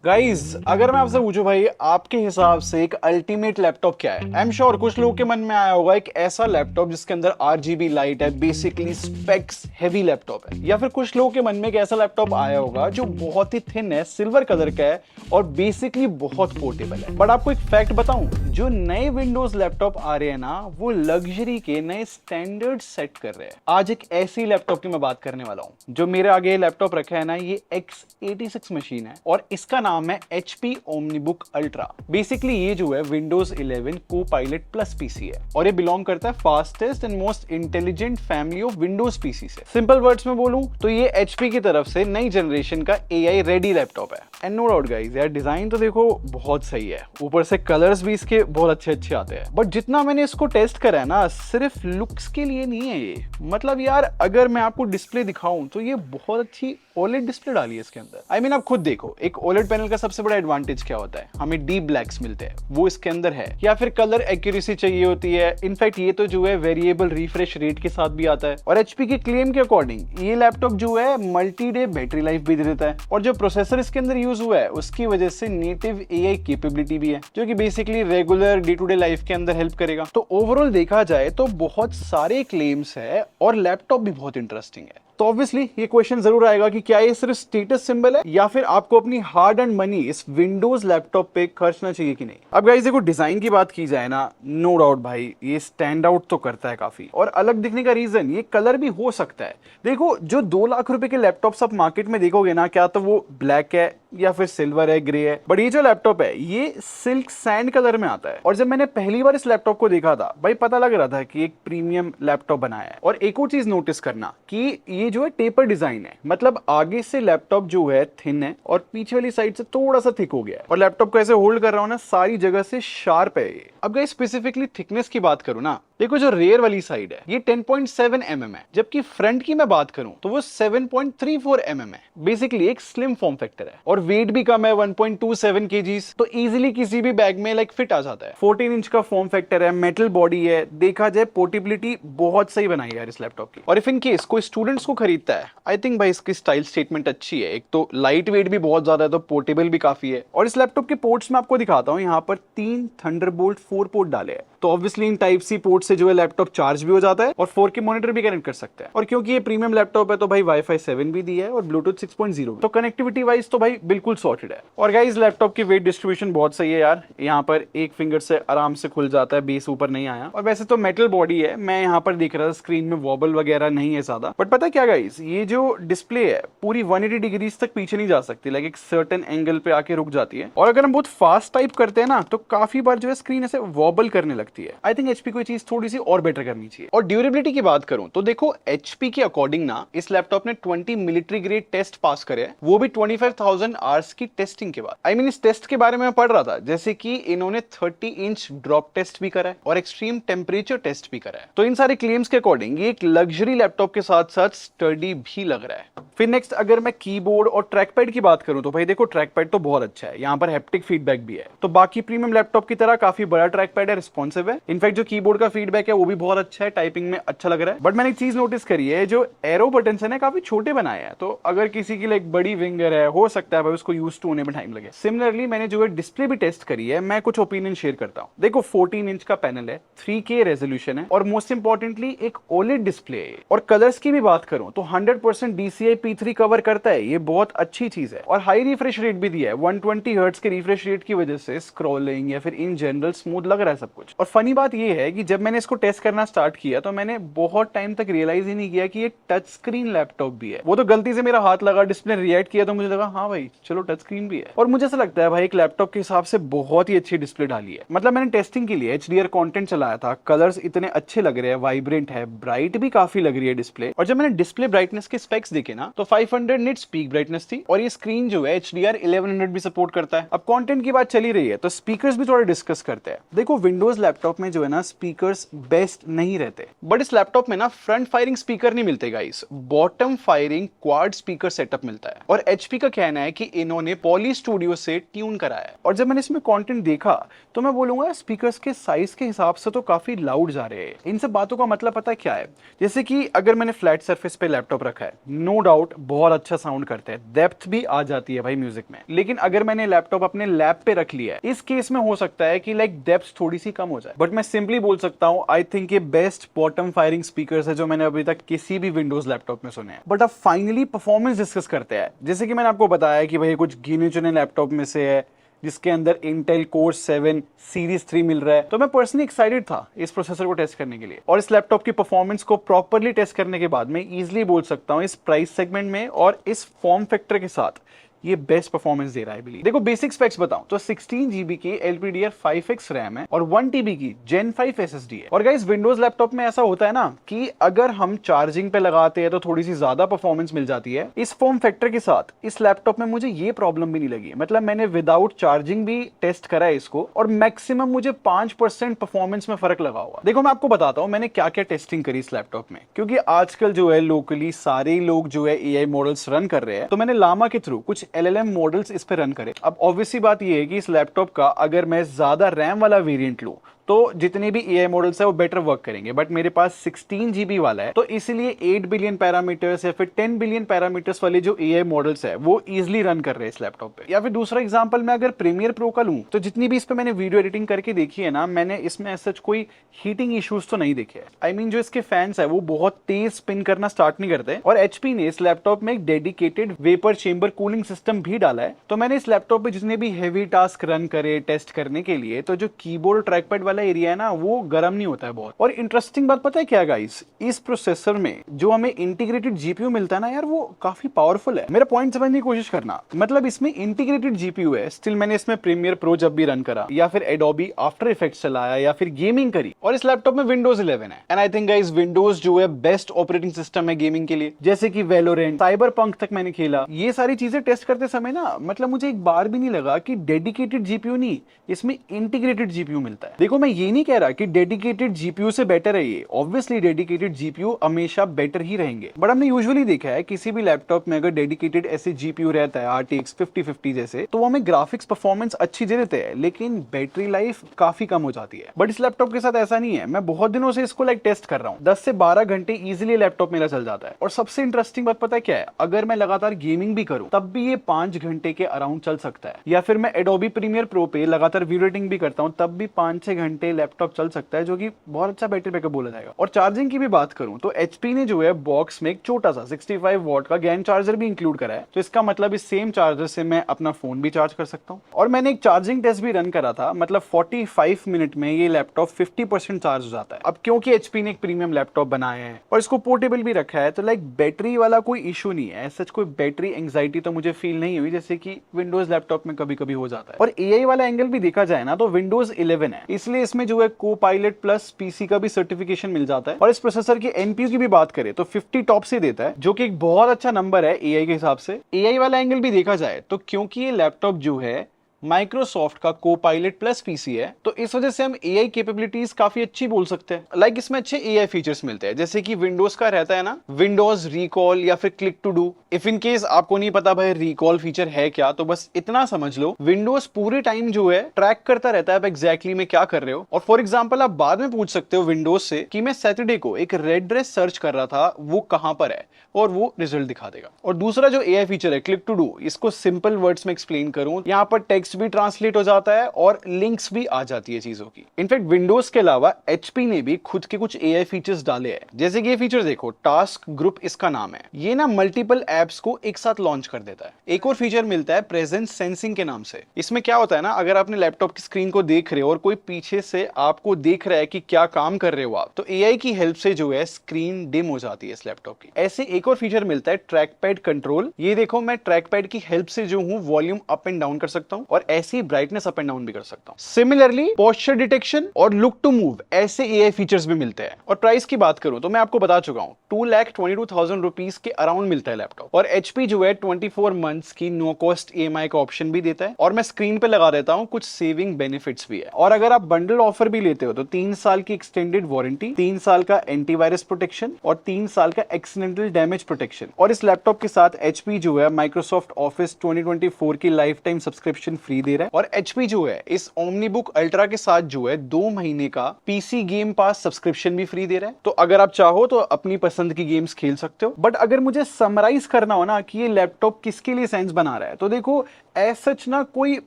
Guys अगर मैं आपसे पूछूं भाई आपके हिसाब से एक अल्टीमेट लैपटॉप क्या है। आई एम श्योर कुछ लोगों के मन में आया होगा एक ऐसा लैपटॉप जिसके अंदर आरजीबी लाइट है, बेसिकली स्पेक्स हेवी लैपटॉप है। या फिर कुछ लोगों के मन में एक ऐसा लैपटॉप आया होगा जो बहुत ही थिन है, सिल्वर कलर का है और बेसिकली बहुत पोर्टेबल है। बट आपको एक फैक्ट बताऊं, जो नए विंडोज लैपटॉप आ रहे हैं ना, वो लग्जरी के नए स्टैंडर्ड सेट कर रहे हैं। आज एक ऐसी लैपटॉप की मैं बात करने वाला हूं। जो मेरे आगे लैपटॉप रखा है ना, ये X86 मशीन है और इसका नाम है HP OmniBook Ultra। बेसिकली ये जो है Windows 11 Co-Pilot Plus PC है और ये बिलोंग करता है fastest and most intelligent family of Windows PC से। सिंपल वर्ड्स में बोलूं तो ये HP की तरफ से नई जनरेशन का AI रेडी लैपटॉप है। एंड नो डाउट गाइस, यार डिजाइन तो देखो बहुत सही है, ऊपर से कलर्स भी इसके बहुत अच्छे अच्छे आते हैं। बट जितना मैंने इसको टेस्ट करा है ना, सिर्फ लुक्स के लिए नहीं है ये। मतलब यार अगर मैं आपको डिस्प्ले दिखाऊं तो ये बहुत अच्छी OLED डिस्प्ले डाली है इसके अंदर। आई मीन आप खुद देखो, एक OLED पैनल का सबसे बड़ा एडवांटेज क्या होता है, हमें डीप ब्लैक्स मिलते हैं, वो इसके अंदर है। या फिर कलर एक्यूरेसी चाहिए होती है। इनफैक्ट ये तो जो है वेरिएबल रिफ्रेश रेट के साथ भी आता है। और HP के क्लेम के अकॉर्डिंग ये लैपटॉप जो है मल्टी डे बैटरी लाइफ भी देता है। और जो प्रोसेसर इसके अंदर यूज हुआ है उसकी वजह से नेटिव AI कैपेबिलिटी भी है, जो कि basically regular day to day life के अंदर हेल्प करेगा। तो ओवरऑल देखा जाए तो बहुत सारे क्लेम्स है और लैपटॉप भी बहुत इंटरेस्टिंग है। तो ऑब्वियसली ये क्वेश्चन जरूर आएगा कि क्या ये सिर्फ स्टेटस सिंबल है या फिर आपको अपनी हार्ड एंड मनी इस विंडोज लैपटॉप पे खर्चना चाहिए कि नहीं। अब गाइस देखो, डिजाइन की बात की जाए ना, नो डाउट भाई ये स्टैंड आउट तो करता है काफी। और अलग दिखने का रीजन ये कलर भी हो सकता है। देखो, जो 2 लाख रुपए के लैपटॉप्स आप मार्केट में देखोगे ना, क्या तो वो ब्लैक है या फिर सिल्वर है, ग्रे है। बट ये जो लैपटॉप है ये सिल्क सैंड कलर में आता है। और जब मैंने पहली बार इस लैपटॉप को देखा था भाई, पता लग रहा था कि एक प्रीमियम लैपटॉप बनाया है। और एक और चीज नोटिस करना कि ये जो है टेपर डिजाइन है, मतलब आगे से लैपटॉप जो है थिन है और पीछे वाली साइड से थोड़ा सा थिक हो गया है। और लैपटॉप को ऐसे होल्ड कर रहा हूं ना, सारी जगह से शार्प है ये। अब गाइस स्पेसिफिकली थिकनेस की बात करूं ना, देखो जो रेयर वाली साइड है ये 10.7 mm है, जबकि फ्रंट की मैं बात करूं तो वो 7.34 mm है। बेसिकली एक स्लिम फॉर्म फैक्टर है और वेट भी कम है, 1.27 kgs, तो इजीली किसी भी बैग में लाइक फिट आ जाता है। 14 इंच का फॉर्म फैक्टर है, मेटल बॉडी है। देखा जाए पोर्टेबिलिटी बहुत सही बनाई है यार इस लैपटॉप की। और इफ इन केस कोई स्टूडेंट्स को खरीदता है, आई थिंक भाई इसकी स्टाइल स्टेटमेंट अच्छी है। एक तो लाइट वेट भी बहुत ज्यादा है, तो पोर्टेबल भी काफी है। और इस लैपटॉप के पोर्ट्स में आपको दिखाता हूं, यहाँ पर 3 थंडरबोल्ट 4 पोर्ट डाले हैं। तो ऑब्वियसली इन टाइप सी पोर्ट से जो है लैपटॉप चार्ज भी हो जाता है और 4K मॉनिटर भी कनेक्ट कर सकते हैं। और क्योंकि ये प्रीमियम लैपटॉप है तो भाई Wi-Fi 7 भी दिया है और ब्लूटूथ 6.0, तो कनेक्टिविटी वाइज तो भाई बिल्कुल सॉर्टेड है। और गाइस लैपटॉप की वेट डिस्ट्रीब्यूशन बहुत सही है यार, यहाँ पर एक फिंगर से आराम से खुल जाता है, बेस ऊपर नहीं आया। और वैसे तो मेटल बॉडी है, मैं यहाँ पर देख रहा था स्क्रीन में वॉबल वगैरह नहीं है ज्यादा। बट पता है क्या गाइस, ये जो डिस्प्ले है पूरी 180 डिग्रीज तक पीछे नहीं जा सकती, लाइक एक सर्टेन एंगल पे आके रुक जाती है। और अगर हम बहुत फास्ट टाइप करते हैं ना, तो काफी बार जो है स्क्रीन ऐसे वॉबल करने लगती है। आई थिंक HP को चीज थोड़ी सी और बेटर करनी चाहिए। और ड्यूरेबिलिटी की बात करूं तो देखो, HP के अकॉर्डिंग ना इस लैपटॉप ने 20 मिलिट्री ग्रेड टेस्ट पास करे, वो भी 25,000 आवर्स की टेस्टिंग के बाद। आई मीन इस टेस्ट के बारे में पढ़ रहा था, जैसे कि इन्होंने 30 इंच ड्रॉप टेस्ट भी करा है और एक्सट्रीम टेम्परेचर टेस्ट भी करा है। तो इन सारे क्लेम्स के अकॉर्डिंग ये एक लग्जरी लैपटॉप के साथ साथ स्टडी भी लग रहा है। फिर नेक्स्ट अगर मैं कीबोर्ड और ट्रैकपैड की बात करूं तो भाई देखो, ट्रैकपैड तो बहुत अच्छा है, यहाँ पर हैप्टिक फीडबैक भी है। तो बाकी प्रीमियम लैपटॉप की तरह काफी बड़ा ट्रैकपैड है, रिस्पॉन्सिव है। इनफैक्ट जो कीबोर्ड का फीडबैक है वो भी बहुत अच्छा है, टाइपिंग में अच्छा लग रहा है। बट मैंने एक चीज नोटिस करी है, जो एरो बटन है ना काफी छोटे बनाए हैं। तो अगर किसी की लाइक बड़ी फिंगर है, हो सकता है भाई उसको यूज टू होने में टाइम लगे। सिमिलरली मैंने जो है डिस्प्ले भी टेस्ट करी है, मैं कुछ ओपिनियन शेयर करता हूँ। देखो 14 इंच का पैनल है, 3K रेजोल्यूशन है और मोस्ट इंपॉर्टेंटली एक OLED डिस्प्ले है। और कलर्स की भी बात करूं तो 100% DCI P3 कवर करता है, ये बहुत अच्छी चीज है। और हाई रिफ्रेश रेट भी दिया है, 120 हर्ट्ज के रिफ्रेश रेट की वजह से स्क्रॉलिंग या फिर इन जनरल स्मूथ लग रहा है सब कुछ। और फनी बात ये है कि जब मैंने इसको टेस्ट करना स्टार्ट किया तो मैंने बहुत टाइम तक रियलाइज ही नहीं किया कि ये टच स्क्रीन लैपटॉप भी है। वो तो गलती से मेरा हाथ लगा, डिस्प्ले रिएक्ट किया तो मुझे लगा हाँ भाई चलो टच स्क्रीन भी है। और मुझे ऐसा लगता है भाई एक लैपटॉप के हिसाब से बहुत ही अच्छी डिस्प्ले डाली है। मतलब मैंने टेस्टिंग के लिए HDR कंटेंट चलाया था, कलर्स इतने अच्छे लग रहे हैं, वाइब्रेंट है, ब्राइट भी काफी लग रही है डिस्प्ले। और जब मैंने डिस्प्ले ब्राइटनेस के स्पेक्स देखे ना, तो 500 निट्स पीक ब्राइटनेस थी और ये स्क्रीन जो है HDR 1100 भी सपोर्ट करता है। अब कंटेंट की बात चली रही है तो स्पीकर्स भी थोड़ा डिस्कस करते हैं। देखो विंडोज लैपटॉप में जो है ना, स्पीकर्स स्पीकर्स बेस्ट नहीं रहते। बट इस लैपटॉप में ना फ्रंट फायरिंग स्पीकर नहीं मिलते guys, bottom firing quad speaker setup मिलता है। और एचपी का कहना है कि इन्होंने पॉली स्टूडियो से ट्यून कराया है। और जब मैंने इसमें कंटेंट देखा तो मैं बोलूंगा स्पीकर्स के साइज के हिसाब से तो काफी लाउड जा रहे हैं। इन सब बातों का मतलब पता है क्या है, जैसे कि अगर मैंने फ्लैट सरफेस पे लैपटॉप रखा है, नो डाउट बहुत अच्छा साउंड करते हैं, डेप्थ भी आ जाती है भाई म्यूजिक में। लेकिन अगर मैंने लैपटॉप अपने लैप पे रख लिया है, इस केस में हो सकता है कि लाइक डेप्थ थोड़ी सी कम हो जाए। बट मैं सिंपली बोल सकता हूं आई थिंक ये बेस्ट बॉटम फायरिंग स्पीकर्स है जो मैंने अभी तक किसी भी विंडोज लैपटॉप में सुने हैं। बट अब फाइनली परफॉर्मेंस डिस्कस करते हैं। जैसे कि मैंने आपको बताया कि भाई कुछ गिने चुने लैपटॉप में से है जिसके अंदर इंटेल कोर 7 सीरीज 3 मिल रहा है, तो मैं पर्सनली एक्साइटेड था इस प्रोसेसर को टेस्ट करने के लिए। और इस लैपटॉप की परफॉर्मेंस को प्रॉपर्ली टेस्ट करने के बाद मैं इजीली बोल सकता हूं इस प्राइस सेगमेंट में और इस फॉर्म फैक्टर के साथ ये बेस्ट परफॉर्मेंस दे रहा है बिलीव। देखो बेसिक स्पेक्स बताऊं तो 16 GB की LPDDR5X रैम है और 1 TB की Gen 5 SSD है। और गाइस विंडोज लैपटॉप में ऐसा होता है ना कि अगर हम चार्जिंग पे लगाते हैं तो थोड़ी सी ज्यादा परफॉर्मेंस मिल जाती है। इस फॉर्म फैक्टर के साथ इस लैपटॉप में मुझे ये प्रॉब्लम भी नहीं लगी। मतलब मैंने विदाउट चार्जिंग भी टेस्ट करा है इसको और मैक्सिमम मुझे 5% परफॉर्मेंस में फर्क लगा हुआ। देखो मैं आपको बताता हूं मैंने क्या क्या टेस्टिंग करी इस लैपटॉप में, क्योंकि आजकल जो है लोकली सारे लोग जो है AI मॉडल्स रन कर रहे हैं, तो मैंने लामा के थ्रू कुछ LLM मॉडल्स इस पे रन करे। अब ऑब्वियसली बात ये है कि इस लैपटॉप का अगर मैं ज्यादा रैम वाला वेरिएंट लूं तो जितने भी AI मॉडल्स है वो बेटर वर्क करेंगे। बट मेरे पास 16 GB वाला है तो इसलिए 8 बिलियन पैरामीटर्स या फिर 10 बिलियन पैरामीटर्स वाले जो AI मॉडल्स है वो इजिली रन कर रहे हैं इस लैपटॉप पे। या फिर दूसरा एग्जांपल मैं अगर प्रीमियर प्रो का लूं तो जितनी भी इस पे मैंने वीडियो एडिटिंग करके देखी है ना, मैंने इसमें सच कोई हीटिंग इश्यूज तो नहीं देखे। आई मीन जो इसके फैंस है वो बहुत तेज स्पिन करना स्टार्ट नहीं करते। और HP ने इस लैपटॉप में एक dedicated vapour chamber cooling system भी डाला है। तो मैंने इस लैपटॉप पे जितने भी हेवी टास्क रन करे टेस्ट करने के लिए, तो जो कीबोर्ड ट्रैकपैड वाला एरिया है ना वो गर्म नहीं होता है बहुत। और इंटरेस्टिंग बात पता है क्या गाइस, इस प्रोसेसर में जो हमें इंटीग्रेटेड जीपीयू मिलता है ना यार, वो काफी पावरफुल है। मेरा पॉइंट समझने की कोशिश करना, मतलब इसमें इंटीग्रेटेड जीपीयू है। स्टिल मैंने इसमें प्रीमियर प्रो जब भी रन करा या फिर एडोबी आफ्टर इफेक्ट्स चलाया या फिर गेमिंग करी, और इस लैपटॉप में विंडोज 11 है। And I think guys Windows जो है बेस्ट ऑपरेटिंग सिस्टम है गेमिंग के लिए। जैसे कि वैलोरेंट, साइबरपंक तक मैंने खेला। ये सारी चीजें टेस्ट करते समय ना मतलब मुझे एक बार भी नहीं लगा कि डेडिकेटेड जीपीयू नहीं, इसमें इंटीग्रेटेड जीपीयू मिलता है। देखो मैं ये नहीं कह रहा कि डेडिकेटेड जीपीयू से बेटर है ये, ऑब्वियसली डेडिकेटेड जीपीयू हमेशा बेटर ही रहेंगे। बट हमने यूजुअली देखा है किसी भी लैपटॉप में अगर डेडिकेटेड ऐसे जीपीयू रहता है RTX 5050 जैसे, तो वो हमें ग्राफिक्स परफॉर्मेंस अच्छी दे देते हैं लेकिन बैटरी लाइफ काफी कम हो जाती है। बट इस लैपटॉप के साथ ऐसा नहीं है। मैं बहुत दिनों से इसको टेस्ट कर रहा हूँ, 10 से 12 घंटे इजिली लैपटॉप मेरा चल जाता है। और सबसे इंटरेस्टिंग बात पता है क्या है, अगर मैं लगातार गेमिंग भी करूं तब भी ये 5 घंटे के अराउंड चल सकता है। या फिर मैं एडोबी प्रीमियर प्रो पे लगातार वीडियो एडिटिंग भी करता हूं तब भी 5-6 घंटे लैपटॉप चल सकता है, जो कि बहुत अच्छा बैटरी बैकअप बोला जाएगा। और चार्जिंग की भी बात करूं तो HP ने जो है बॉक्स में एक छोटा सा 65 वॉट का गैन चार्जर भी इंक्लूड करा है। तो इसका मतलब इस सेम चार्जर से मैं अपना फोन भी चार्ज कर सकता हूं। और मैंने एक चार्जिंग टेस्ट भी रन करा था, मतलब 45 मिनट में ये लैपटॉप 50% चार्ज हो जाता है। अब क्योंकि HP ने एक प्रीमियम लैपटॉप बनाया है और इसको पोर्टेबल भी रखा है, तो लाइक बैटरी वाला कोई इशू नहीं है। सच कोई बैटरी एंग्जाइटी तो मुझे फील नहीं हुई जैसे कि विंडोज लैपटॉप में कभी कभी हो जाता है। और AI वाला एंगल भी देखा जाए ना तो विंडोज 11 है, इसलिए इसमें जो है कोपायलट प्लस PC का भी सर्टिफिकेशन मिल जाता है। और इस प्रोसेसर की NPU की भी बात करें तो 50 टॉप से देता है, जो कि एक बहुत अच्छा नंबर है AI के हिसाब से। AI वाला एंगल भी देखा जाए तो क्योंकि ये लैपटॉप जो है माइक्रोसॉफ्ट का कोपायलट प्लस PC है, तो इस वजह से हम AI कैपेबिलिटीज काफी अच्छी बोल सकते हैं। लाइक इसमें अच्छे AI फीचर्स मिलते हैं, जैसे कि विंडोज का रहता है ना विंडोज रिकॉल या फिर click to do. If in case आपको नहीं पता भाई रिकॉल फीचर है क्या, तो बस इतना समझ लो विंडोज पूरे टाइम जो है ट्रैक करता रहता है आप एग्जैक्टली में क्या कर रहे हो। और फॉर एग्जाम्पल आप बाद में पूछ सकते हो विंडोज से कि मैं सैटरडे को एक रेड ड्रेस सर्च कर रहा था, वो कहां पर है, और वो रिजल्ट दिखा देगा। और दूसरा जो AI फीचर है क्लिक टू डू, इसको सिंपल वर्ड्स में एक्सप्लेन करूं, यहाँ पर टेक्स्ट भी ट्रांसलेट हो जाता है और लिंक्स भी आ जाती है चीजों की। इनफैक्ट विंडोज के अलावा HP ने भी खुद के कुछ AI फीचर्स डाले हैं, जैसे कि ये फीचर देखो, टास्क ग्रुप इसका नाम है। ये ना मल्टीपल एप्स को एक साथ लॉन्च कर देता है। एक और फीचर मिलता है प्रेजेंस सेंसिंग के नाम से। इसमें क्या होता है ना, अगर आपने लैपटॉप की स्क्रीन को देख रहे हो और कोई पीछे से आपको देख रहा है कि क्या काम कर रहे हो आप, तो AI की हेल्प से जो है स्क्रीन डिम हो जाती है इस लैपटॉप की। ऐसे एक और फीचर मिलता है ट्रैक पैड कंट्रोल। ये देखो मैं ट्रैक पैड की हेल्प से जो हूँ वॉल्यूम अप एंड डाउन कर सकता हूँ। और और ऐसे ही ब्राइटनेस अप एंड डाउन भी कर सकता हूँ। सिमिलरली पोस्चर डिटेक्शन और लुक टू मूव ऐसे एआई फीचर्स भी मिलते हैं। और प्राइस की बात करूं तो मैं आपको बता चुका हूं 2,22,000 रुपीज के अराउंड मिलता है लैपटॉप। और एचपी जो है 24 मंथ्स की नो कॉस्ट ईएमआई का ऑप्शन भी देता है, और मैं स्क्रीन पे लगा देता हूं कुछ सेविंग बेनिफिट्स भी है। और अगर आप बंडल ऑफर भी लेते हो तो 3 साल की एक्सटेंडेड वारंटी, 3 साल का एंटीवायरस प्रोटेक्शन और 3 साल का एक्सीडेंटल डैमेज प्रोटेक्शन। और इस लैपटॉप के साथ एचपी जो है माइक्रोसॉफ्ट ऑफिस 2024 की लाइफ टाइम सब्सक्रिप्शन फ्री दे रहा है। और एचपी जो है इस ओमनीबुक अल्ट्रा के साथ जो है 2 महीने का पीसी गेम पास सब्सक्रिप्शन भी फ्री दे रहा है। तो अगर आप चाहो तो अपनी पसंद की गेम्स खेल सकते हो। बट अगर मुझे समराइज करना हो ना कि ये लैपटॉप किसके लिए सेंस बना रहा है, तो देखो एज सच ना कोई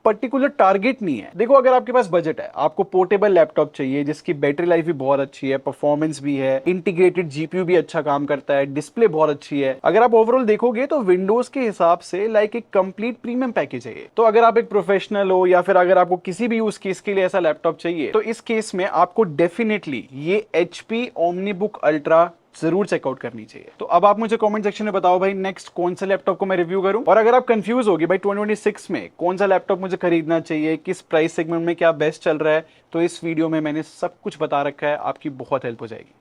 पर्टिकुलर टारगेट नहीं है। देखो अगर आपके पास बजट है, आपको पोर्टेबल लैपटॉप चाहिए जिसकी बैटरी लाइफ भी बहुत अच्छी है, परफॉर्मेंस भी है, इंटीग्रेटेड जीपीयू भी अच्छा काम करता है, डिस्प्ले बहुत अच्छी है, अगर आप ओवरऑल देखोगे तो विंडोज के हिसाब से लाइक एक कंप्लीट प्रीमियम पैकेज है ये। तो अगर आप एक प्रोफेशनल हो या फिर अगर आपको किसी भी यूज केस के लिए ऐसा लैपटॉप चाहिए, तो इस केस में आपको डेफिनेटली ये एचपी ओमनीबुक अल्ट्रा जरूर चेकआउट करनी चाहिए। तो अब आप मुझे कमेंट सेक्शन में बताओ भाई नेक्स्ट कौन सा लैपटॉप को मैं रिव्यू करूं। और अगर आप कंफ्यूज होगे भाई 2026 में कौन सा लैपटॉप मुझे खरीदना चाहिए, किस प्राइस सेगमेंट में क्या बेस्ट चल रहा है, तो इस वीडियो में मैंने सब कुछ बता रखा है, आपकी बहुत हेल्प हो जाएगी।